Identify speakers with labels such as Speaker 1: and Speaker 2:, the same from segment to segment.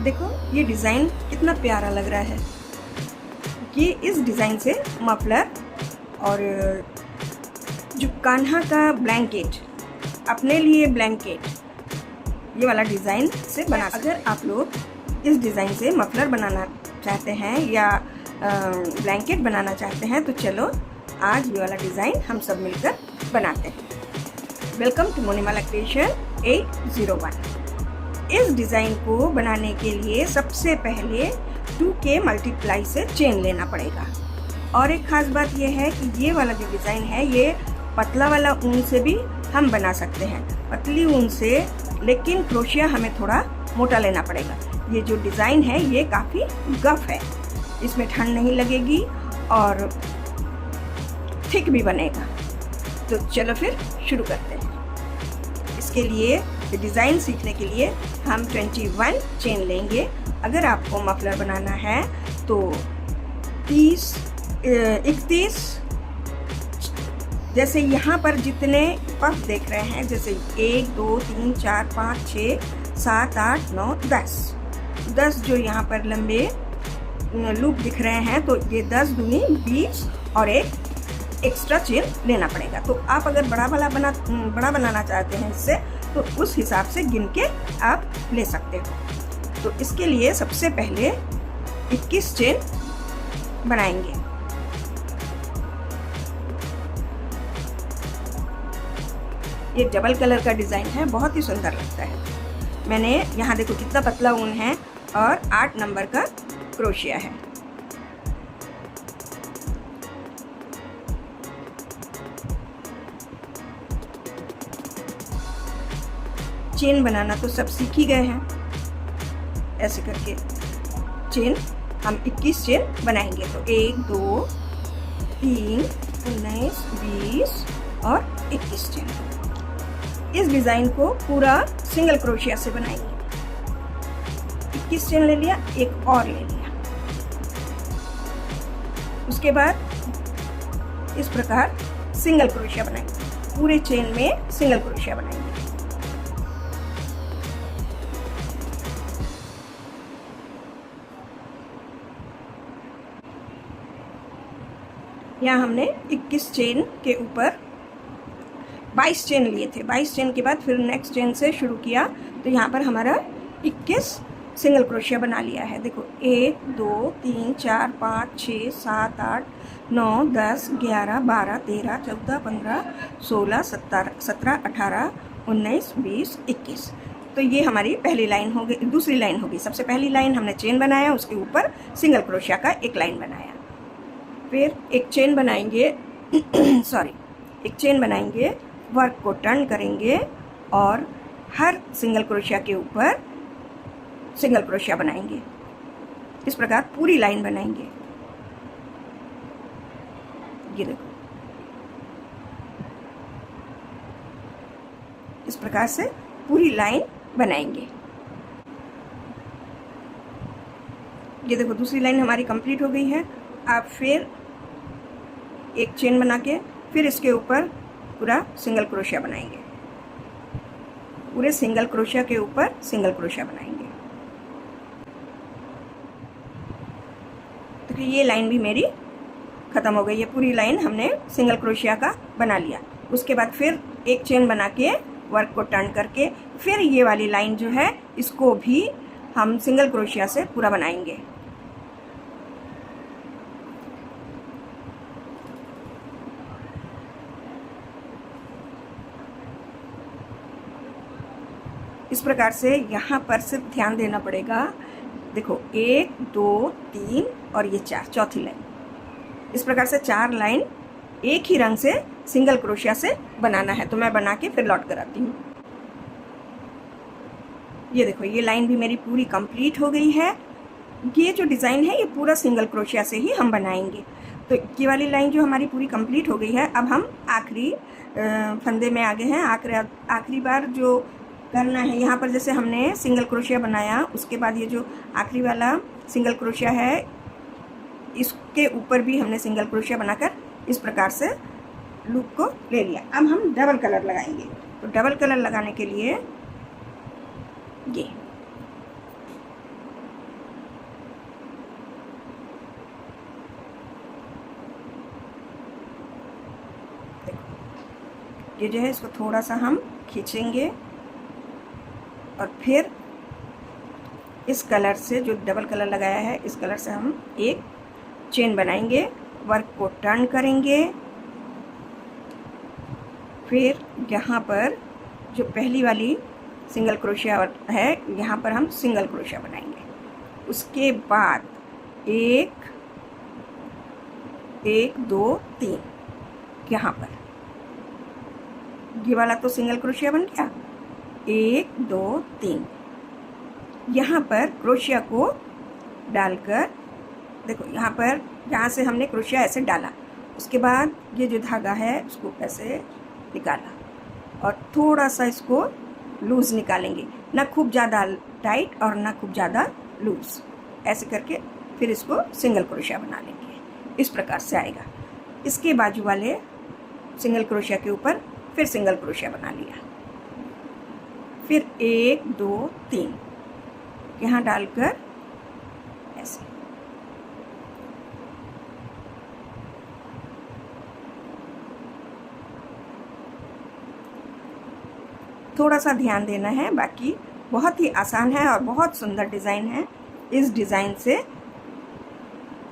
Speaker 1: देखो ये डिज़ाइन कितना प्यारा लग रहा है। ये इस डिज़ाइन से मफलर और जो कान्हा का ब्लैंकेट, अपने लिए ब्लैंकेट, ये वाला डिज़ाइन से बना। अगर आप लोग इस डिज़ाइन से मफलर बनाना चाहते हैं या ब्लैंकेट बनाना चाहते हैं तो चलो आज ये वाला डिज़ाइन हम सब मिलकर बनाते हैं। Welcome to Monimala creation 801। इस डिज़ाइन को बनाने के लिए सबसे पहले 2K मल्टीप्लाई से चेन लेना पड़ेगा। और एक ख़ास बात यह है कि ये वाला जो डिज़ाइन है ये पतला वाला ऊन से भी हम बना सकते हैं, पतली ऊन से, लेकिन क्रोशिया हमें थोड़ा मोटा लेना पड़ेगा। ये जो डिज़ाइन है ये काफ़ी गफ है, इसमें ठंड नहीं लगेगी और थिक भी बनेगा। तो चलो फिर शुरू करते हैं। इसके लिए डिज़ाइन सीखने के लिए हम 21 चेन लेंगे। अगर आपको मफलर बनाना है तो 31, जैसे यहाँ पर जितने पफ देख रहे हैं, जैसे 1 2 3 4 5 6 7 8 9 10 जो यहाँ पर लंबे लूप दिख रहे हैं, तो ये 10 दूनी 20 और एक एक्स्ट्रा चेन लेना पड़ेगा। तो आप अगर बड़ा बड़ा बनाना चाहते हैं इससे, तो उस हिसाब से गिन के आप ले सकते हो। तो इसके लिए सबसे पहले 21 चेन बनाएंगे। ये डबल कलर का डिज़ाइन है, बहुत ही सुंदर लगता है। मैंने यहाँ देखो कितना पतला ऊन है और 8 नंबर का क्रोशिया है। चेन बनाना तो सब सीख ही गए हैं। ऐसे करके चेन हम 21 चेन बनाएंगे। तो 1 2 3 19 20 और 21 चेन। इस डिज़ाइन को पूरा सिंगल क्रोशिया से बनाएंगे। 21 चेन ले लिया, एक और ले लिया। उसके बाद इस प्रकार सिंगल क्रोशिया बनाएंगे। पूरे चेन में सिंगल क्रोशिया बनाएंगे। यहाँ हमने 21 चेन के ऊपर 22 चेन लिए थे। 22 चेन के बाद फिर नेक्स्ट चेन से शुरू किया, तो यहाँ पर हमारा 21 सिंगल क्रोशिया बना लिया है। देखो 1 2 3 4 5 6 7 8 9 10 11 12 13 14 15 16 17 18 19 20 21। तो ये हमारी पहली लाइन हो गई। दूसरी लाइन होगी। सबसे पहली लाइन हमने चेन बनाया, उसके ऊपर सिंगल क्रोशिया का एक लाइन बनाया। फिर एक चेन बनाएंगे एक चेन बनाएंगे, वर्क को टर्न करेंगे और हर सिंगल क्रोशिया के ऊपर सिंगल क्रोशिया बनाएंगे। इस प्रकार पूरी लाइन बनाएंगे। ये देखो, इस प्रकार से पूरी लाइन बनाएंगे। ये देखो दूसरी लाइन हमारी कंप्लीट हो गई है। आप फिर एक चेन बना के फिर इसके ऊपर पूरा सिंगल क्रोशिया बनाएंगे। पूरे सिंगल क्रोशिया के ऊपर सिंगल क्रोशिया बनाएंगे। तो ये लाइन भी मेरी ख़त्म हो गई है। पूरी लाइन हमने सिंगल क्रोशिया का बना लिया। उसके बाद फिर एक चेन बना के वर्क को टर्न करके फिर ये वाली लाइन जो है इसको भी हम सिंगल क्रोशिया से पूरा बनाएंगे। इस प्रकार से यहाँ पर सिर्फ ध्यान देना पड़ेगा। देखो 1 2 3 और ये 4, चौथी लाइन। इस प्रकार से 4 लाइन एक ही रंग से सिंगल क्रोशिया से बनाना है। तो मैं बना के फिर लौट कर आती हूँ। ये देखो ये लाइन भी मेरी पूरी कंप्लीट हो गई है। ये जो डिज़ाइन है ये पूरा सिंगल क्रोशिया से ही हम बनाएंगे। तो ये वाली लाइन जो हमारी पूरी कंप्लीट हो गई है। अब हम आखिरी फंदे में आ गए हैं। आखिरी बार जो करना है, यहाँ पर जैसे हमने सिंगल क्रोशिया बनाया, उसके बाद ये जो आखिरी वाला सिंगल क्रोशिया है इसके ऊपर भी हमने सिंगल क्रोशिया बनाकर इस प्रकार से लूप को ले लिया। अब हम डबल कलर लगाएंगे। तो डबल कलर लगाने के लिए ये ये जो है इसको थोड़ा सा हम खींचेंगे और फिर इस कलर से, जो डबल कलर लगाया है, इस कलर से हम एक चेन बनाएंगे, वर्क को टर्न करेंगे। फिर यहाँ पर जो पहली वाली सिंगल क्रोशिया है, यहाँ पर हम सिंगल क्रोशिया बनाएंगे। उसके बाद 1 1 2 3 यहाँ पर, ये वाला तो सिंगल क्रोशिया बन गया। 1 2 3 यहाँ पर क्रोशिया को डालकर, देखो यहाँ पर, यहाँ से हमने क्रोशिया ऐसे डाला, उसके बाद ये जो धागा है उसको ऐसे निकाला और थोड़ा सा इसको लूज़ निकालेंगे, ना खूब ज़्यादा टाइट और ना खूब ज़्यादा लूज़, ऐसे करके फिर इसको सिंगल क्रोशिया बना लेंगे। इस प्रकार से आएगा। इसके बाजू वाले सिंगल क्रोशिया के ऊपर फिर सिंगल क्रोशिया बना लिया, फिर 1 2 3 यहाँ डालकर ऐसे, थोड़ा सा ध्यान देना है, बाकी बहुत ही आसान है और बहुत सुंदर डिज़ाइन है। इस डिज़ाइन से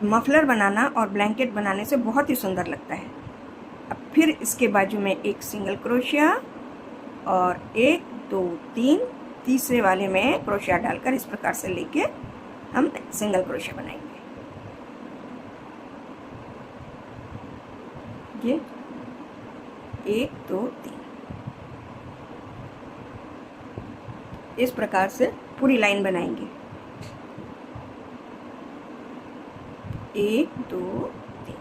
Speaker 1: मफलर बनाना और ब्लैंकेट बनाने से बहुत ही सुंदर लगता है। अब फिर इसके बाजू में एक सिंगल क्रोशिया और 1 2 3 तीसरे वाले में क्रोशिया डालकर इस प्रकार से लेके हम सिंगल क्रोशिया बनाएंगे। ये 1 2 3 इस प्रकार से पूरी लाइन बनाएंगे। 1 2 3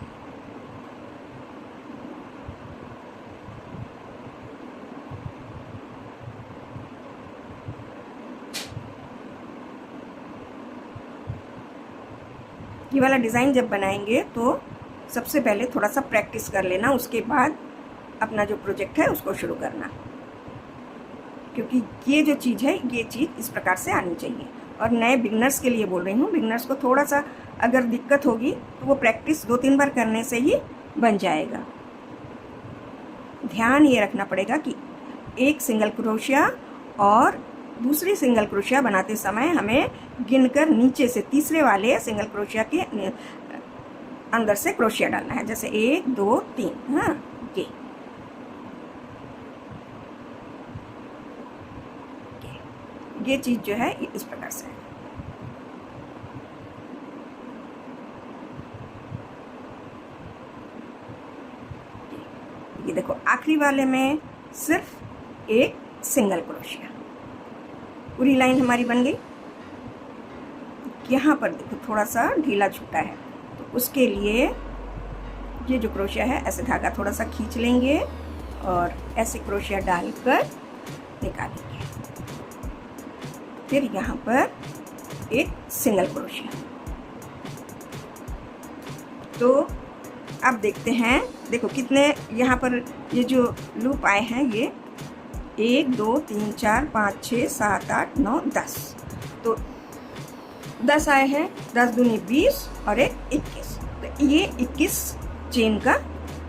Speaker 1: ये वाला डिज़ाइन जब बनाएंगे तो सबसे पहले थोड़ा सा प्रैक्टिस कर लेना, उसके बाद अपना जो प्रोजेक्ट है उसको शुरू करना, क्योंकि ये जो चीज़ है, ये चीज़ इस प्रकार से आनी चाहिए। और नए बिगनर्स के लिए बोल रही हूँ, बिगनर्स को थोड़ा सा अगर दिक्कत होगी तो वो प्रैक्टिस 2-3 बार करने से ही बन जाएगा। ध्यान ये रखना पड़ेगा कि एक सिंगल क्रोशिया और दूसरी सिंगल क्रोशिया बनाते समय हमें गिनकर नीचे से तीसरे वाले सिंगल क्रोशिया के अंदर से क्रोशिया डालना है, जैसे 1 2 3। हाँ, ये चीज़ जो है इस प्रकार से है। ये देखो आखिरी वाले में सिर्फ एक सिंगल क्रोशिया, पूरी लाइन हमारी बन गई। यहाँ पर देखो थोड़ा सा ढीला छूटा है, तो उसके लिए ये जो क्रोशिया है, ऐसे धागा थोड़ा सा खींच लेंगे और ऐसे क्रोशिया डालकर निकालेंगे। फिर यहाँ पर एक सिंगल क्रोशिया। तो अब देखते हैं, देखो कितने यहाँ पर ये जो लूप आए हैं, ये 1 2 3 4 5 6 7 8 9 10, तो 10 आए हैं। 10 दूनी 20 और एक 21, तो ये 21 चेन का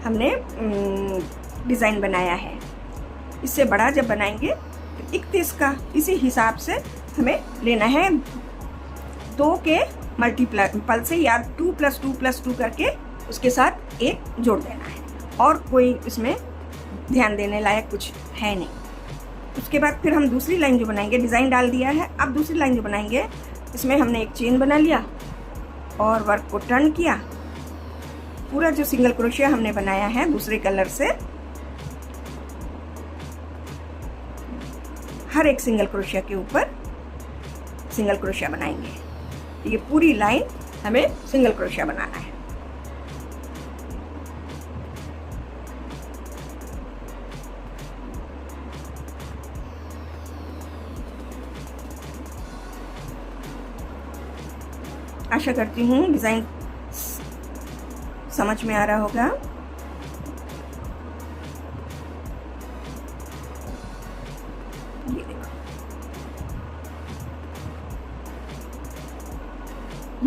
Speaker 1: हमने डिज़ाइन बनाया है। इससे बड़ा जब बनाएंगे तो 31 का, इसी हिसाब से हमें लेना है 2 के मल्टीपल से, या 2 + 2 + 2 करके उसके साथ एक जोड़ देना है, और कोई इसमें ध्यान देने लायक कुछ है नहीं। उसके बाद फिर हम दूसरी लाइन जो बनाएंगे, डिज़ाइन डाल दिया है, अब दूसरी लाइन जो बनाएंगे इसमें हमने एक चेन बना लिया और वर्क को टर्न किया। पूरा जो सिंगल क्रोशिया हमने बनाया है दूसरे कलर से, हर एक सिंगल क्रोशिया के ऊपर सिंगल क्रोशिया बनाएंगे। ये पूरी लाइन हमें सिंगल क्रोशिया बनाना है। आशा करती हूँ डिज़ाइन समझ में आ रहा होगा। ये देखो,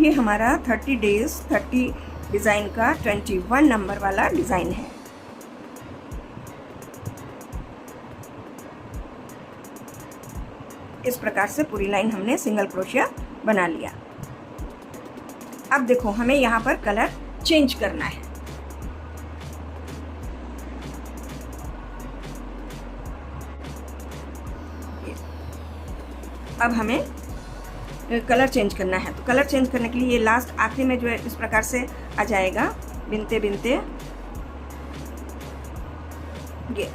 Speaker 1: ये हमारा 30 डेज 30 डिज़ाइन का 21 नंबर वाला डिज़ाइन है। इस प्रकार से पूरी लाइन हमने सिंगल क्रोशिया बना लिया। अब देखो हमें यहाँ पर कलर चेंज करना है। अब हमें कलर चेंज करना है, तो कलर चेंज करने के लिए ये लास्ट आखिरी में जो है इस प्रकार से आ जाएगा, बिनते बिनते ये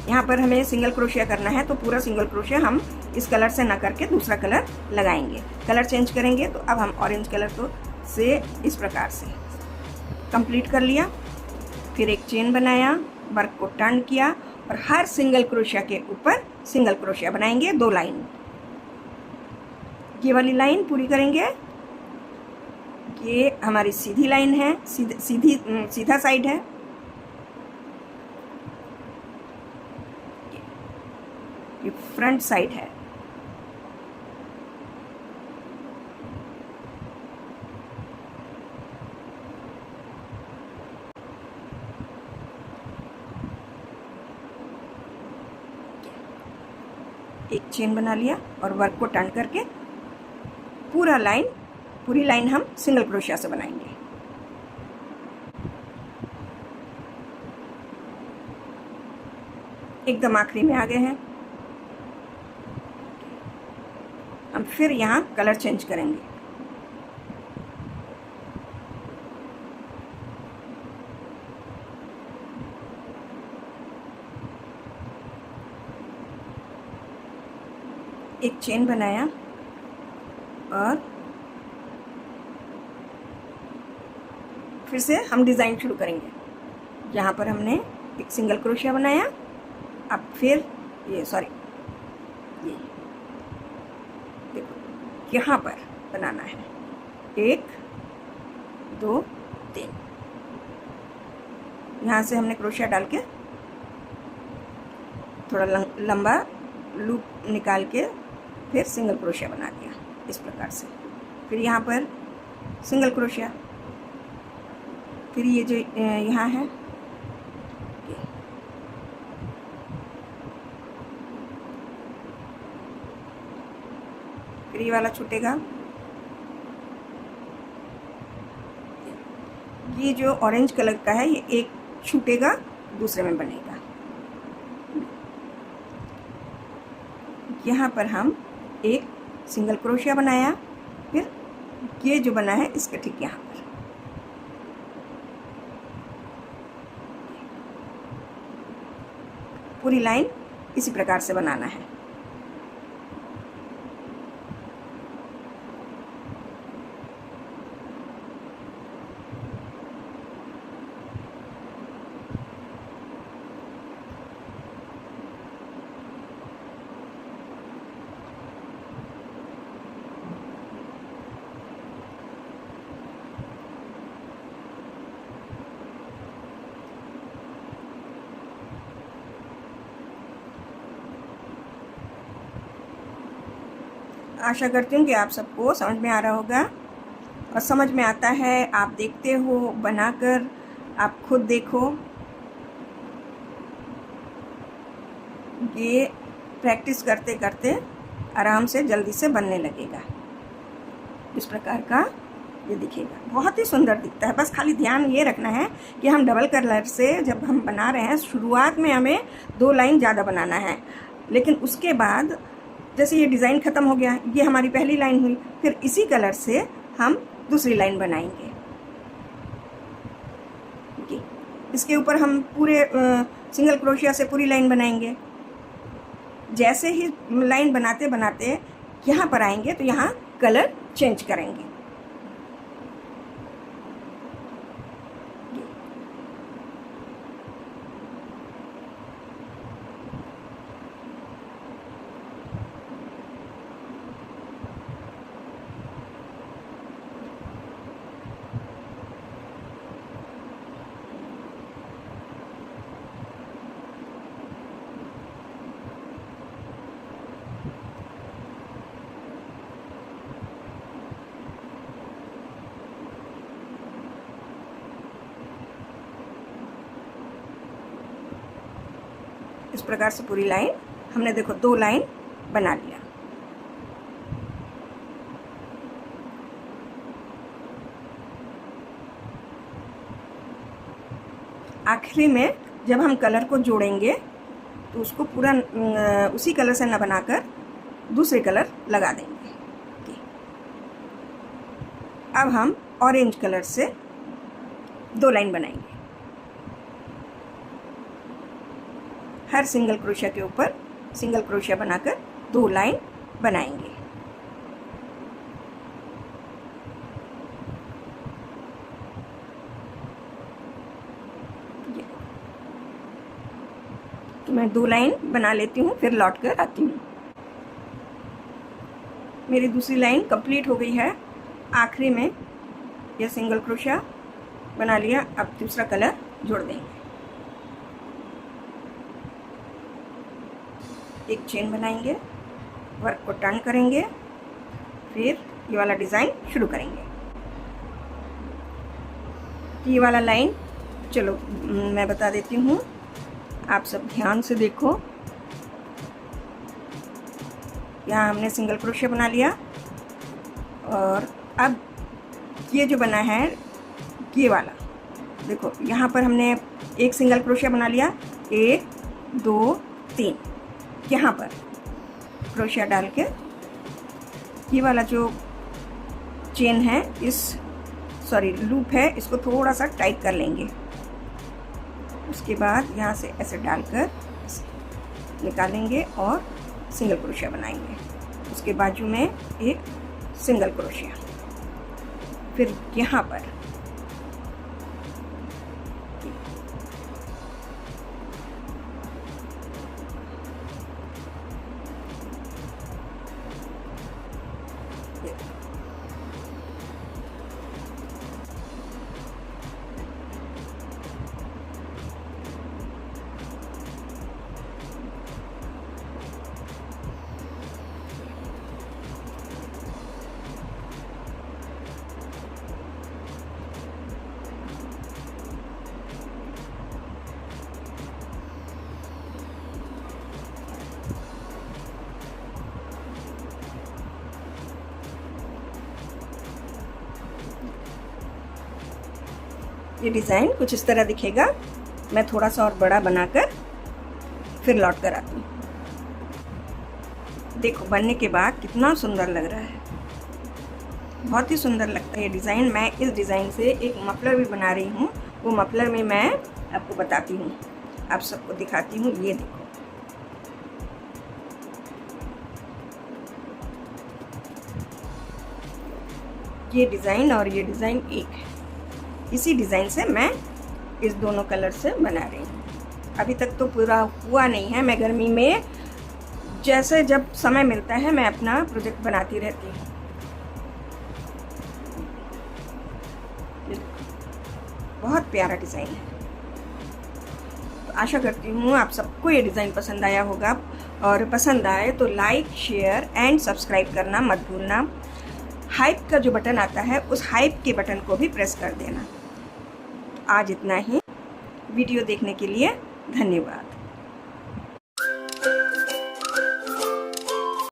Speaker 1: यहाँ पर हमें सिंगल क्रोशिया करना है, तो पूरा सिंगल क्रोशिया हम इस कलर से ना करके दूसरा कलर लगाएंगे। कलर चेंज करेंगे तो अब हम ऑरेंज कलर को से इस प्रकार से कंप्लीट कर लिया। फिर एक चेन बनाया, वर्क को टर्न किया और हर सिंगल क्रोशिया के ऊपर सिंगल क्रोशिया बनाएंगे 2 लाइन। ये वाली लाइन पूरी करेंगे, ये हमारी सीधी लाइन है, सीधा साइड है। ये फ्रंट साइड है। एक चेन बना लिया और वर्क को टर्न करके पूरी लाइन हम सिंगल क्रोशिया से बनाएंगे। एकदम आखिरी में आ गए हैं। हम फिर यहाँ कलर चेंज करेंगे। एक चेन बनाया और फिर से हम डिज़ाइन शुरू करेंगे। यहाँ पर हमने एक सिंगल क्रोशिया बनाया, अब फिर ये देखो यहाँ पर बनाना है 1 2 3। यहाँ से हमने क्रोशिया डाल के थोड़ा लंबा लूप निकाल के फिर सिंगल क्रोशिया बना दिया इस प्रकार से। फिर यहाँ पर सिंगल क्रोशिया, फिर ये जो यहाँ है फिर ये वाला छूटेगा। ये जो ऑरेंज कलर का है ये एक छूटेगा, दूसरे में बनेगा। यहाँ पर हम एक सिंगल क्रोशिया बनाया, फिर ये जो बना है इसके ठीक यहाँ पर पूरी लाइन इसी प्रकार से बनाना है। आशा करती हूँ कि आप सबको समझ में आ रहा होगा, और समझ में आता है। आप देखते हो बनाकर, आप खुद देखो, ये प्रैक्टिस करते करते आराम से जल्दी से बनने लगेगा। इस प्रकार का ये दिखेगा, बहुत ही सुंदर दिखता है। बस खाली ध्यान ये रखना है कि हम डबल कलर से जब हम बना रहे हैं, शुरुआत में हमें 2 लाइन ज़्यादा बनाना है, लेकिन उसके बाद जैसे ये डिज़ाइन ख़त्म हो गया, ये हमारी पहली लाइन हुई, फिर इसी कलर से हम दूसरी लाइन बनाएंगे। इसके ऊपर हम पूरे सिंगल क्रोशिया से पूरी लाइन बनाएंगे। जैसे ही लाइन बनाते बनाते यहाँ पर आएंगे तो यहाँ कलर चेंज करेंगे। इस प्रकार से पूरी लाइन हमने देखो 2 लाइन बना लिया। आखिरी में जब हम कलर को जोड़ेंगे तो उसको पूरा उसी कलर से न बनाकर दूसरे कलर लगा देंगे। अब हम ऑरेंज कलर से 2 लाइन बनाएंगे। हर सिंगल क्रोशिया के ऊपर सिंगल क्रोशिया बनाकर 2 लाइन बनाएंगे। तो मैं 2 लाइन बना लेती हूँ, फिर लौट कर आती हूँ। मेरी दूसरी लाइन कंप्लीट हो गई है। आखिरी में यह सिंगल क्रोशिया बना लिया। अब दूसरा कलर जोड़ देंगे। एक चेन बनाएंगे, वर्क को टर्न करेंगे, फिर ये वाला डिज़ाइन शुरू करेंगे। ये वाला लाइन चलो मैं बता देती हूँ, आप सब ध्यान से देखो। यहाँ हमने सिंगल क्रोशिया बना लिया और अब ये जो बना है ये वाला देखो, यहाँ पर हमने एक सिंगल क्रोशिया बना लिया, 1 2 3, यहाँ पर क्रोशिया डाल के ये वाला जो चेन है लूप है, इसको थोड़ा सा टाइट कर लेंगे। उसके बाद यहाँ से ऐसे डालकर निकालेंगे और सिंगल क्रोशिया बनाएंगे। उसके बाजू में एक सिंगल क्रोशिया, फिर यहाँ पर ये डिज़ाइन कुछ इस तरह दिखेगा। मैं थोड़ा सा और बड़ा बनाकर फिर लौट कर आती हूँ। देखो बनने के बाद कितना सुंदर लग रहा है, बहुत ही सुंदर लगता है ये डिज़ाइन। मैं इस डिज़ाइन से एक मफलर भी बना रही हूँ, वो मफलर में मैं आपको बताती हूँ, आप सबको दिखाती हूँ। ये देखो, ये डिज़ाइन और ये डिज़ाइन एक है। इसी डिज़ाइन से मैं इस दोनों कलर से बना रही हूँ। अभी तक तो पूरा हुआ नहीं है। मैं गर्मी में जैसे जब समय मिलता है मैं अपना प्रोजेक्ट बनाती रहती हूँ। बहुत प्यारा डिज़ाइन है। तो आशा करती हूँ आप सबको ये डिज़ाइन पसंद आया होगा, और पसंद आए तो लाइक शेयर एंड सब्सक्राइब करना मत भूलना। हाइप का जो बटन आता है उस हाइप के बटन को भी प्रेस कर देना। आज इतना ही। वीडियो देखने के लिए धन्यवाद।